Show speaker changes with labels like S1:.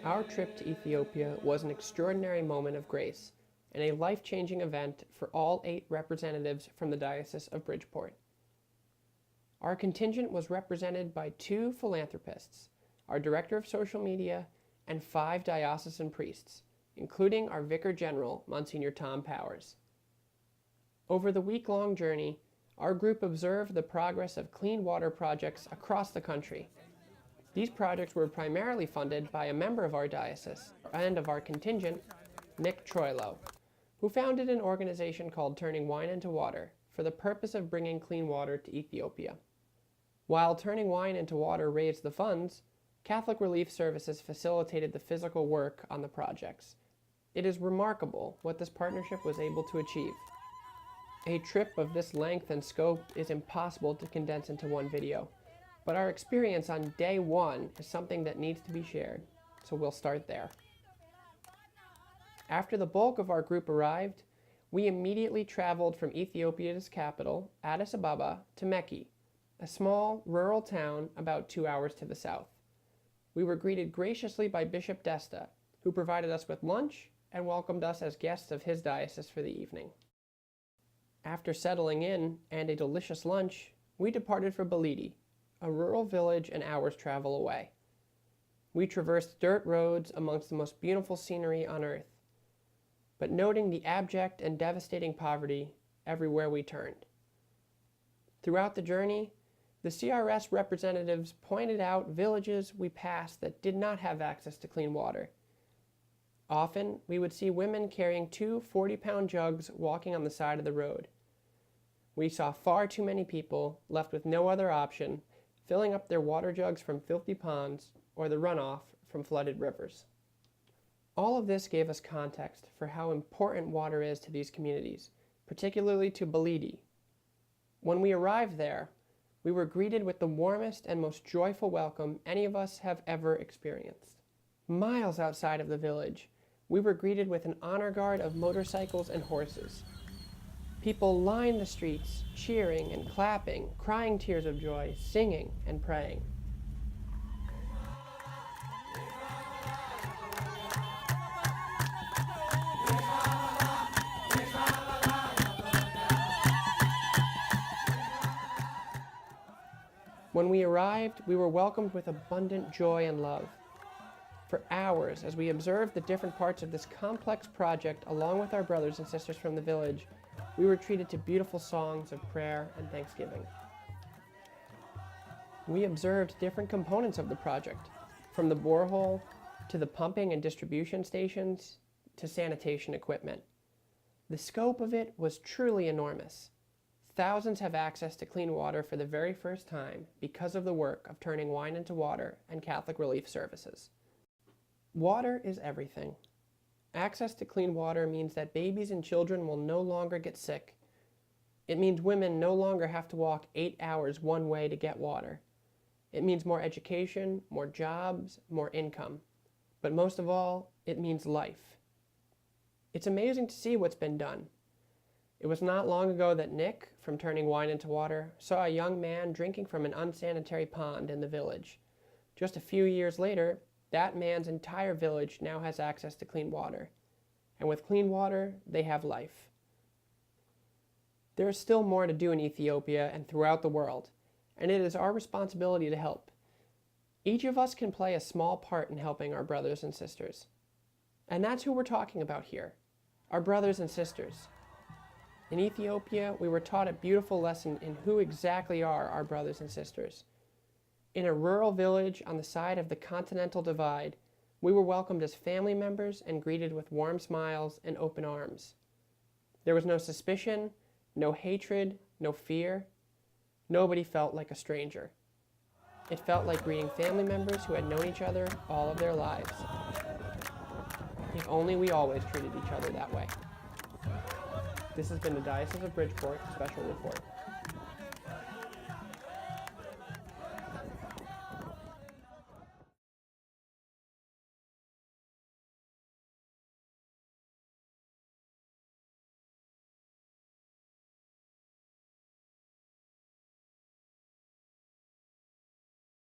S1: Our trip to Ethiopia was an extraordinary moment of grace and a life-changing event for all 8 representatives from the Diocese of Bridgeport. Our contingent was represented by 2 philanthropists, our Director of Social Media, and 5 diocesan priests, including our Vicar General, Monsignor Tom Powers. Over the week-long journey, our group observed the progress of clean water projects across the country. These projects were primarily funded by a member of our diocese and of our contingent, Nick Troilo, who founded an organization called Turning Wine into Water for the purpose of bringing clean water to Ethiopia. While Turning Wine into Water raised the funds, Catholic Relief Services facilitated the physical work on the projects. It is remarkable what this partnership was able to achieve. A trip of this length and scope is impossible to condense into one video, but our experience on day 1 is something that needs to be shared, so we'll start there. After the bulk of our group arrived, we immediately traveled from Ethiopia's capital, Addis Ababa, to Mekki, a small, rural town about 2 hours to the south. We were greeted graciously by Bishop Desta, who provided us with lunch and welcomed us as guests of his diocese for the evening. After settling in and a delicious lunch, we departed for Balidi, a rural village an hour's travel away. We traversed dirt roads amongst the most beautiful scenery on earth, but noting the abject and devastating poverty everywhere we turned. Throughout the journey, the CRS representatives pointed out villages we passed that did not have access to clean water. Often, we would see women carrying 2 40-pound jugs walking on the side of the road. We saw far too many people left with no other option, filling up their water jugs from filthy ponds or the runoff from flooded rivers. All of this gave us context for how important water is to these communities, particularly to Balidi. When we arrived there, we were greeted with the warmest and most joyful welcome any of us have ever experienced. Miles outside of the village, we were greeted with an honor guard of motorcycles and horses. People lined the streets, cheering and clapping, crying tears of joy, singing and praying. When we arrived, we were welcomed with abundant joy and love. For hours, as we observed the different parts of this complex project along with our brothers and sisters from the village, we were treated to beautiful songs of prayer and thanksgiving. We observed different components of the project, from the borehole to the pumping and distribution stations to sanitation equipment. The scope of it was truly enormous. Thousands have access to clean water for the very first time because of the work of Turning Wine into Water and Catholic Relief Services. Water is everything. Access to clean water means that babies and children will no longer get sick. It means women no longer have to walk 8 hours one way to get water. It means more education, more jobs, more income. But most of all, it means life. It's amazing to see what's been done. It was not long ago that Nick, from Turning Wine into Water, saw a young man drinking from an unsanitary pond in the village. Just a few years later, that man's entire village now has access to clean water. And with clean water, they have life. There is still more to do in Ethiopia and throughout the world, and it is our responsibility to help. Each of us can play a small part in helping our brothers and sisters. And that's who we're talking about here, our brothers and sisters. In Ethiopia, we were taught a beautiful lesson in who exactly are our brothers and sisters. In a rural village on the side of the Continental Divide, we were welcomed as family members and greeted with warm smiles and open arms. There was no suspicion, no hatred, no fear. Nobody felt like a stranger. It felt like greeting family members who had known each other all of their lives. If only we always treated each other that way. This has been the Diocese of Bridgeport Special Report.